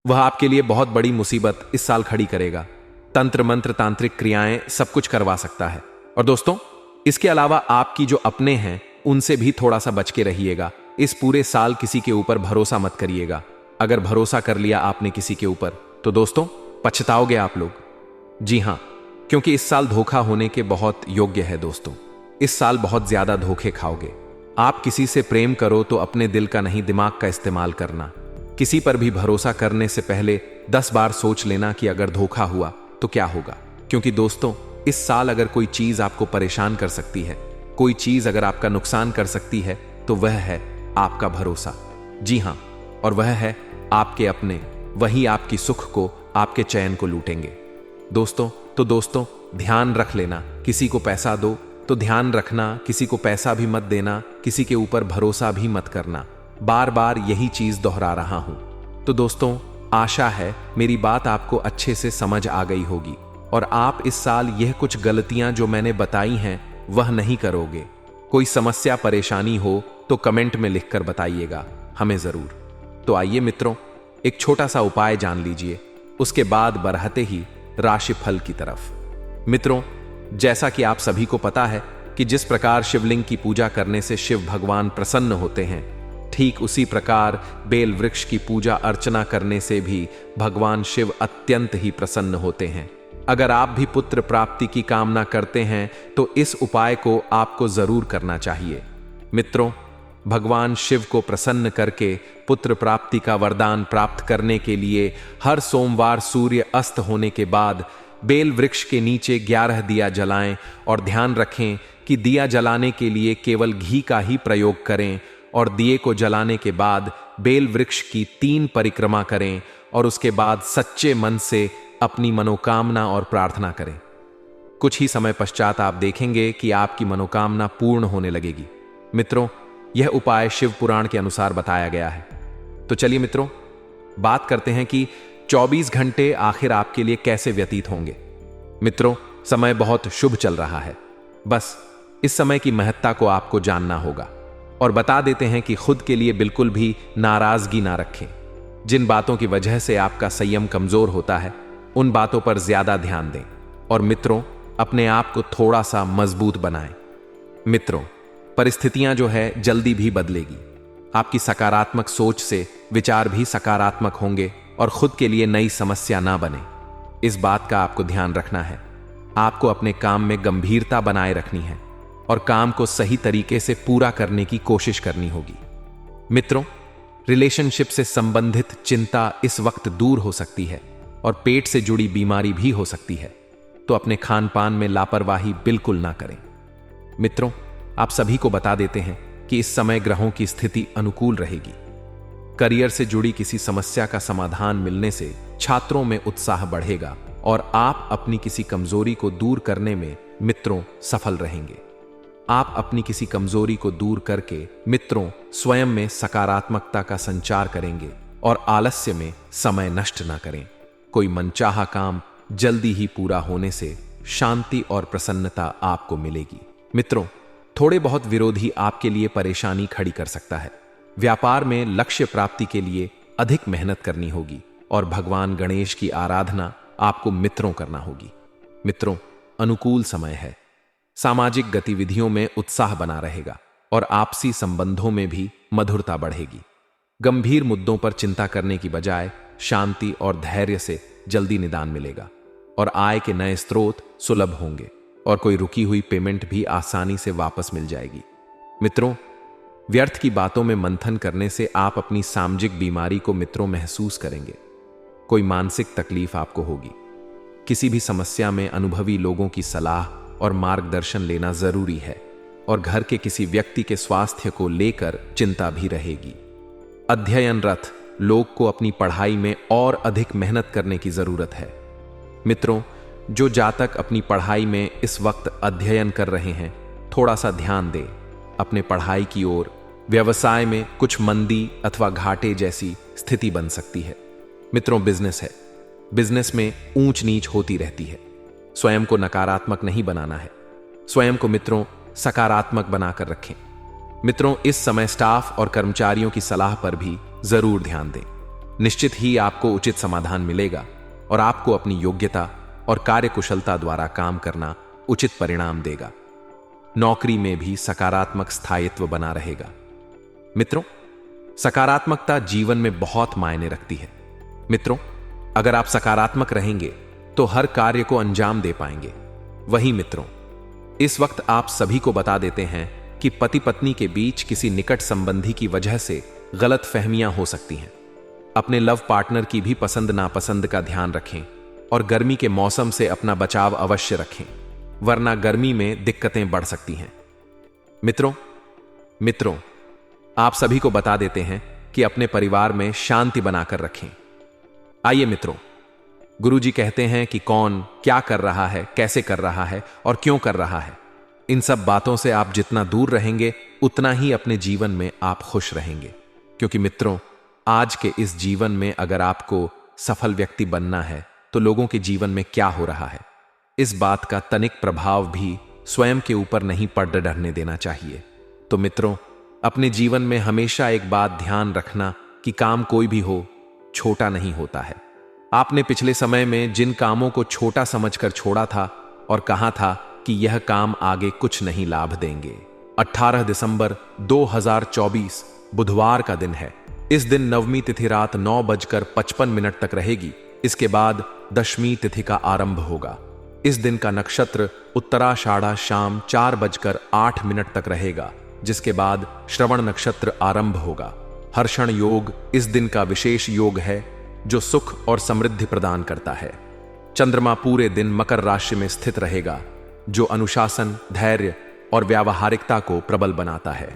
वह आपके लिए बहुत बड़ी मुसीबत इस साल खड़ी करेगा। तंत्र मंत्र तांत्रिक क्रियाएं सब कुछ करवा सकता है। और दोस्तों, इसके अलावा आपकी जो अपने हैं उनसे भी थोड़ा सा बच के रहिएगा। इस पूरे साल किसी के ऊपर भरोसा मत करिएगा। अगर भरोसा कर लिया आपने किसी के ऊपर तो दोस्तों पछताओगे आप लोग। जी हां, क्योंकि इस साल धोखा होने के बहुत योग्य है दोस्तों। इस साल बहुत ज्यादा धोखे खाओगे। आप किसी से प्रेम करो तो अपने दिल का नहीं, दिमाग का इस्तेमाल करना। किसी पर भी भरोसा करने से पहले 10 बार सोच लेना कि अगर धोखा हुआ तो क्या होगा। क्योंकि दोस्तों, इस साल अगर कोई चीज आपको परेशान कर सकती है, कोई चीज अगर आपका नुकसान कर सकती है, तो वह है आपका भरोसा। जी हां, और वह है आपके अपने। वही आपकी सुख को, आपके चैन को लूटेंगे दोस्तों ध्यान रख लेना। किसी को पैसा दो तो ध्यान रखना, किसी को पैसा भी मत देना, किसी के ऊपर भरोसा भी मत करना। बार बार यही चीज दोहरा रहा हूं। तो दोस्तों, आशा है मेरी बात आपको अच्छे से समझ आ गई होगी और आप इस साल यह कुछ गलतियां जो मैंने बताई हैं वह नहीं करोगे। कोई समस्या परेशानी हो तो कमेंट में लिखकर बताइएगा हमें जरूर। तो आइए मित्रों, एक छोटा सा उपाय जान लीजिए, उसके बाद बढ़ते ही राशिफल की तरफ। मित्रों, जैसा कि आप सभी को पता है कि जिस प्रकार शिवलिंग की पूजा करने से शिव भगवान प्रसन्न होते हैं, ठीक उसी प्रकार बेल वृक्ष की पूजा अर्चना करने से भी भगवान शिव अत्यंत ही प्रसन्न होते हैं। अगर आप भी पुत्र प्राप्ति की कामना करते हैं तो इस उपाय को आपको जरूर करना चाहिए। मित्रों, भगवान शिव को प्रसन्न करके पुत्र प्राप्ति का वरदान प्राप्त करने के लिए हर सोमवार सूर्य अस्त होने के बाद बेल वृक्ष के नीचे 11 दिया जलाएं और ध्यान रखें कि दिया जलाने के लिए केवल घी का ही प्रयोग करें और दिए को जलाने के बाद बेल वृक्ष की 3 परिक्रमा करें और उसके बाद सच्चे मन से अपनी मनोकामना और प्रार्थना करें। कुछ ही समय पश्चात आप देखेंगे कि आपकी मनोकामना पूर्ण होने लगेगी। मित्रों, यह उपाय शिव पुराण के अनुसार बताया गया है। तो चलिए मित्रों, बात करते हैं कि 24 घंटे आखिर आपके लिए कैसे व्यतीत होंगे। मित्रों, समय बहुत शुभ चल रहा है। बस इस समय की महत्ता को आपको जानना होगा और बता देते हैं कि खुद के लिए बिल्कुल भी नाराजगी ना रखें। जिन बातों की वजह से आपका संयम कमजोर होता है उन बातों पर ज्यादा ध्यान दें और मित्रों, अपने आप को थोड़ा सा मजबूत बनाएं। मित्रों, परिस्थितियां जो है जल्दी भी बदलेगी। आपकी सकारात्मक सोच से विचार भी सकारात्मक होंगे और खुद के लिए नई समस्या ना बने, इस बात का आपको ध्यान रखना है। आपको अपने काम में गंभीरता बनाए रखनी है और काम को सही तरीके से पूरा करने की कोशिश करनी होगी। मित्रों, रिलेशनशिप से संबंधित चिंता इस वक्त दूर हो सकती है और पेट से जुड़ी बीमारी भी हो सकती है, तो अपने खान पान में लापरवाही बिल्कुल ना करें। मित्रों, आप सभी को बता देते हैं कि इस समय ग्रहों की स्थिति अनुकूल रहेगी। करियर से जुड़ी किसी समस्या का समाधान मिलने से छात्रों में उत्साह बढ़ेगा और आप अपनी किसी कमजोरी को दूर करने में मित्रों सफल रहेंगे। आप अपनी किसी कमजोरी को दूर करके मित्रों स्वयं में सकारात्मकता का संचार करेंगे और आलस्य में समय नष्ट ना करें। कोई मनचाहा काम जल्दी ही पूरा होने से शांति और प्रसन्नता आपको मिलेगी। मित्रों, थोड़े बहुत विरोधी आपके लिए परेशानी खड़ी कर सकता है। व्यापार में लक्ष्य प्राप्ति के लिए अधिक मेहनत करनी होगी और भगवान गणेश की आराधना आपको मित्रों करना होगी। मित्रों, अनुकूल समय है। सामाजिक गतिविधियों में उत्साह बना रहेगा और आपसी संबंधों में भी मधुरता बढ़ेगी। गंभीर मुद्दों पर चिंता करने की बजाय शांति और धैर्य से जल्दी निदान मिलेगा और आय के नए स्रोत सुलभ होंगे और कोई रुकी हुई पेमेंट भी आसानी से वापस मिल जाएगी। मित्रों, व्यर्थ की बातों में मंथन करने से आप अपनी सामाजिक बीमारी को मित्रों महसूस करेंगे। कोई मानसिक तकलीफ आपको होगी। किसी भी समस्या में अनुभवी लोगों की सलाह और मार्गदर्शन लेना जरूरी है और घर के किसी व्यक्ति के स्वास्थ्य को लेकर चिंता भी रहेगी। अध्ययनरत लोग को अपनी पढ़ाई में और अधिक मेहनत करने की जरूरत है। मित्रों, जो जातक अपनी पढ़ाई में इस वक्त अध्ययन कर रहे हैं, थोड़ा सा ध्यान दें अपने पढ़ाई की ओर। व्यवसाय में कुछ मंदी अथवा घाटे जैसी स्थिति बन सकती है। मित्रों, बिजनेस है, बिजनेस में ऊंच नीच होती रहती है। स्वयं को नकारात्मक नहीं बनाना है, स्वयं को मित्रों सकारात्मक बनाकर रखें। मित्रों, इस समय स्टाफ और कर्मचारियों की सलाह पर भी जरूर ध्यान दें। निश्चित ही आपको उचित समाधान मिलेगा और आपको अपनी योग्यता और कार्यकुशलता द्वारा काम करना उचित परिणाम देगा। नौकरी में भी सकारात्मक स्थायित्व बना रहेगा। मित्रों, सकारात्मकता जीवन में बहुत मायने रखती है। मित्रों, अगर आप सकारात्मक रहेंगे तो हर कार्य को अंजाम दे पाएंगे। वहीं मित्रों, इस वक्त आप सभी को बता देते हैं कि पति पत्नी के बीच किसी निकट संबंधी की वजह से गलत फहमियां हो सकती हैं। अपने लव पार्टनर की भी पसंद नापसंद का ध्यान रखें और गर्मी के मौसम से अपना बचाव अवश्य रखें, वरना गर्मी में दिक्कतें बढ़ सकती हैं। मित्रों, आप सभी को बता देते हैं कि अपने परिवार में शांति बनाकर रखें। आइए मित्रों, गुरुजी कहते हैं कि कौन क्या कर रहा है, कैसे कर रहा है और क्यों कर रहा है। इन सब बातों से आप जितना दूर रहेंगे उतना ही अपने जीवन में आप खुश रहेंगे। क्योंकि मित्रों, आज के इस जीवन में अगर आपको सफल व्यक्ति बनना है तो लोगों के जीवन में क्या हो रहा है, इस बात का तनिक प्रभाव भी स्वयं के ऊपर नहीं पड़ डरने देना चाहिए। तो मित्रों, अपने जीवन में हमेशा एक बात ध्यान रखना कि काम कोई भी हो, छोटा नहीं होता है। आपने पिछले समय में जिन कामों को छोटा समझकर छोड़ा था और कहा था कि यह काम आगे कुछ नहीं लाभ देंगे। 18 दिसंबर 2024 बुधवार का दिन है। इस दिन नवमी तिथि रात 9:55 तक रहेगी। इसके बाद दशमी तिथि का आरंभ होगा। इस दिन का नक्षत्र उत्तराषाढ़ा शाम 4:08 तक रहेगा, जिसके बाद श्रवण नक्षत्र आरंभ होगा। हर्षण योग इस दिन का विशेष योग है जो सुख और समृद्धि प्रदान करता है। चंद्रमा पूरे दिन मकर राशि में स्थित रहेगा, जो अनुशासन, धैर्य और व्यावहारिकता को प्रबल बनाता है।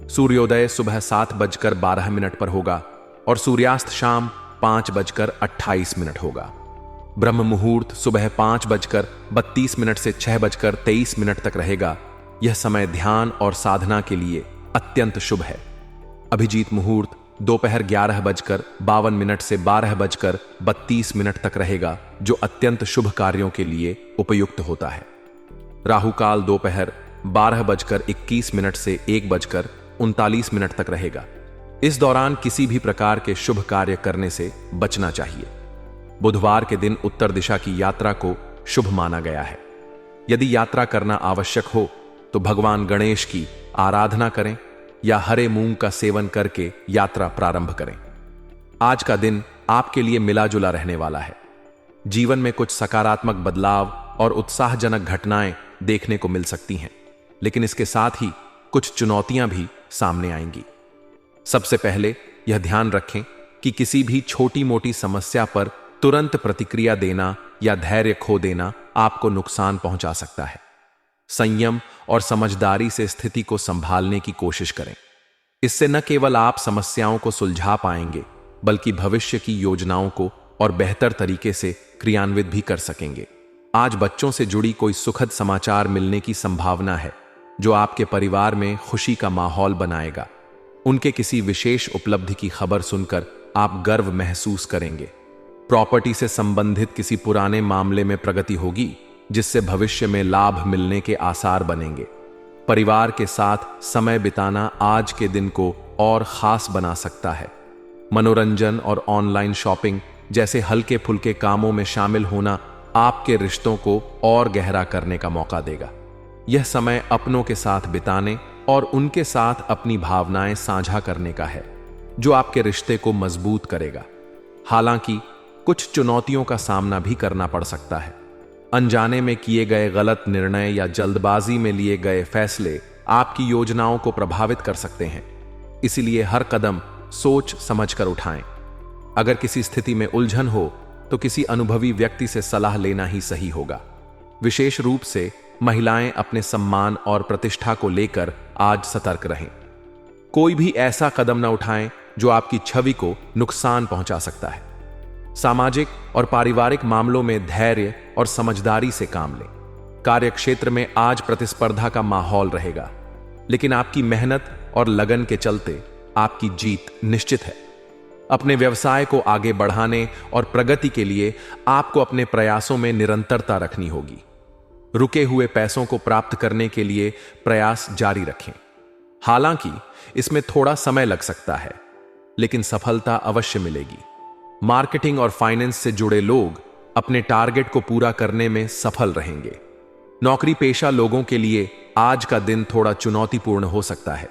सूर्योदय सुबह 7:12 पर होगा और सूर्यास्त शाम 5:28 होगा। ब्रह्म मुहूर्त सुबह 5:32 से 6:23 तक रहेगा। यह समय ध्यान और साधना के लिए अत्यंत शुभ है। अभिजीत मुहूर्त दोपहर 11:52 से 12:32 तक रहेगा, जो अत्यंत शुभ कार्यों के लिए उपयुक्त होता है। राहु काल दोपहर 12:21 से 1:39 तक रहेगा। इस दौरान किसी भी प्रकार के शुभ कार्य करने से बचना चाहिए। बुधवार के दिन उत्तर दिशा की यात्रा को शुभ माना गया है। यदि यात्रा करना आवश्यक हो तो भगवान गणेश की आराधना करें या हरे मूंग का सेवन करके यात्रा प्रारंभ करें। आज का दिन आपके लिए मिला जुला रहने वाला है। जीवन में कुछ सकारात्मक बदलाव और उत्साहजनक घटनाएं देखने को मिल सकती हैं, लेकिन इसके साथ ही कुछ चुनौतियां भी सामने आएंगी। सबसे पहले यह ध्यान रखें कि किसी भी छोटी मोटी समस्या पर तुरंत प्रतिक्रिया देना या धैर्य खो देना आपको नुकसान पहुंचा सकता है। संयम और समझदारी से स्थिति को संभालने की कोशिश करें। इससे न केवल आप समस्याओं को सुलझा पाएंगे, बल्कि भविष्य की योजनाओं को और बेहतर तरीके से क्रियान्वित भी कर सकेंगे। आज बच्चों से जुड़ी कोई सुखद समाचार मिलने की संभावना है, जो आपके परिवार में खुशी का माहौल बनाएगा। उनके किसी विशेष उपलब्धि की खबर सुनकर आप गर्व महसूस करेंगे। प्रॉपर्टी से संबंधित किसी पुराने मामले में प्रगति होगी, जिससे भविष्य में लाभ मिलने के आसार बनेंगे। परिवार के साथ समय बिताना आज के दिन को और खास बना सकता है। मनोरंजन और ऑनलाइन शॉपिंग जैसे हल्के फुल्के कामों में शामिल होना आपके रिश्तों को और गहरा करने का मौका देगा। यह समय अपनों के साथ बिताने और उनके साथ अपनी भावनाएं साझा करने का है, जो आपके रिश्ते को मजबूत करेगा। हालांकि कुछ चुनौतियों का सामना भी करना पड़ सकता है। अनजाने में किए गए गलत निर्णय या जल्दबाजी में लिए गए फैसले आपकी योजनाओं को प्रभावित कर सकते हैं। इसलिए हर कदम सोच समझकर उठाएं। अगर किसी स्थिति में उलझन हो तो किसी अनुभवी व्यक्ति से सलाह लेना ही सही होगा। विशेष रूप से महिलाएं अपने सम्मान और प्रतिष्ठा को लेकर आज सतर्क रहें। कोई भी ऐसा कदम न उठाएं जो आपकी छवि को नुकसान पहुंचा सकता है। सामाजिक और पारिवारिक मामलों में धैर्य और समझदारी से काम लें। कार्यक्षेत्र में आज प्रतिस्पर्धा का माहौल रहेगा, लेकिन आपकी मेहनत और लगन के चलते आपकी जीत निश्चित है। अपने व्यवसाय को आगे बढ़ाने और प्रगति के लिए आपको अपने प्रयासों में निरंतरता रखनी होगी। रुके हुए पैसों को प्राप्त करने के लिए प्रयास जारी रखें। हालांकि इसमें थोड़ा समय लग सकता है, लेकिन सफलता अवश्य मिलेगी। मार्केटिंग और फाइनेंस से जुड़े लोग अपने टारगेट को पूरा करने में सफल रहेंगे। नौकरी पेशा लोगों के लिए आज का दिन थोड़ा चुनौतीपूर्ण हो सकता है।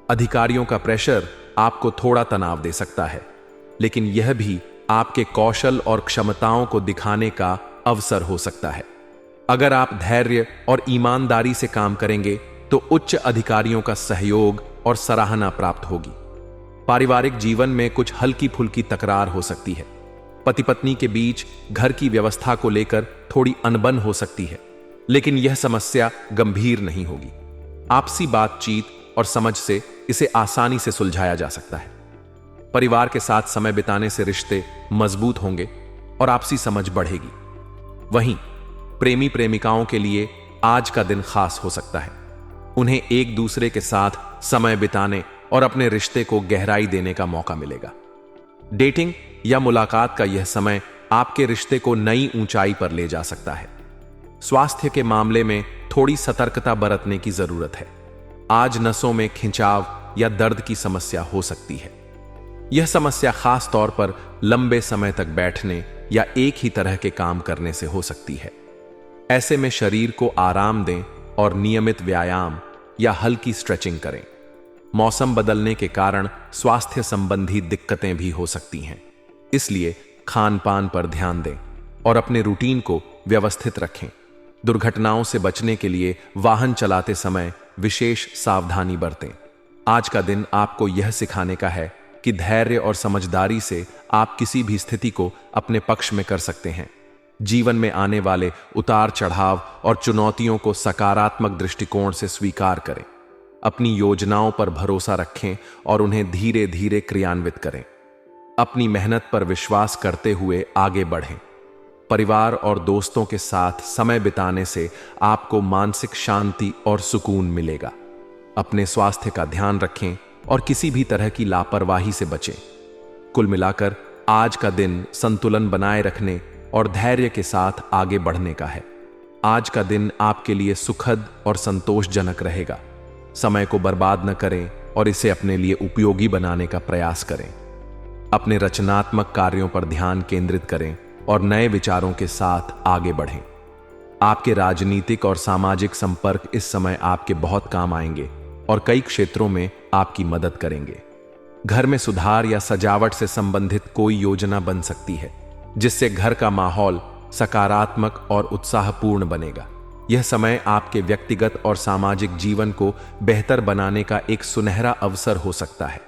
अधिकारियों का प्रेशर आपको थोड़ा तनाव दे सकता है, लेकिन यह भी आपके कौशल और क्षमताओं को दिखाने का अवसर हो सकता है। अगर आप धैर्य और ईमानदारी से काम करेंगे तो उच्च अधिकारियों का सहयोग और सराहना प्राप्त होगी। पारिवारिक जीवन में कुछ हल्की फुल्की तकरार हो सकती है। पति पत्नी के बीच घर की व्यवस्था को लेकर थोड़ी अनबन हो सकती है, लेकिन यह समस्या गंभीर नहीं होगी। आपसी बातचीत और समझ से इसे आसानी से सुलझाया जा सकता है। परिवार के साथ समय बिताने से रिश्ते मजबूत होंगे और आपसी समझ बढ़ेगी। वहीं प्रेमी प्रेमिकाओं के लिए आज का दिन खास हो सकता है। उन्हें एक दूसरे के साथ समय बिताने और अपने रिश्ते को गहराई देने का मौका मिलेगा। डेटिंग या मुलाकात का यह समय आपके रिश्ते को नई ऊंचाई पर ले जा सकता है। स्वास्थ्य के मामले में थोड़ी सतर्कता बरतने की जरूरत है। आज नसों में खिंचाव या दर्द की समस्या हो सकती है। यह समस्या खास तौर पर लंबे समय तक बैठने या एक ही तरह के काम करने से हो सकती है। ऐसे में शरीर को आराम दें और नियमित व्यायाम या हल्की स्ट्रेचिंग करें। मौसम बदलने के कारण स्वास्थ्य संबंधी दिक्कतें भी हो सकती हैं, इसलिए खान पान पर ध्यान दें और अपने रूटीन को व्यवस्थित रखें। दुर्घटनाओं से बचने के लिए वाहन चलाते समय विशेष सावधानी बरतें। आज का दिन आपको यह सिखाने का है कि धैर्य और समझदारी से आप किसी भी स्थिति को अपने पक्ष में कर सकते हैं। जीवन में आने वाले उतार चढ़ाव और चुनौतियों को सकारात्मक दृष्टिकोण से स्वीकार करें। अपनी योजनाओं पर भरोसा रखें और उन्हें धीरे धीरे क्रियान्वित करें। अपनी मेहनत पर विश्वास करते हुए आगे बढ़ें। परिवार और दोस्तों के साथ समय बिताने से आपको मानसिक शांति और सुकून मिलेगा। अपने स्वास्थ्य का ध्यान रखें और किसी भी तरह की लापरवाही से बचें। कुल मिलाकर आज का दिन संतुलन बनाए रखने और धैर्य के साथ आगे बढ़ने का है। आज का दिन आपके लिए सुखद और संतोषजनक रहेगा। समय को बर्बाद न करें और इसे अपने लिए उपयोगी बनाने का प्रयास करें। अपने रचनात्मक कार्यों पर ध्यान केंद्रित करें और नए विचारों के साथ आगे बढ़ें। आपके राजनीतिक और सामाजिक संपर्क इस समय आपके बहुत काम आएंगे और कई क्षेत्रों में आपकी मदद करेंगे। घर में सुधार या सजावट से संबंधित कोई योजना बन सकती है, जिससे घर का माहौल सकारात्मक और उत्साहपूर्ण बनेगा। यह समय आपके व्यक्तिगत और सामाजिक जीवन को बेहतर बनाने का एक सुनहरा अवसर हो सकता है।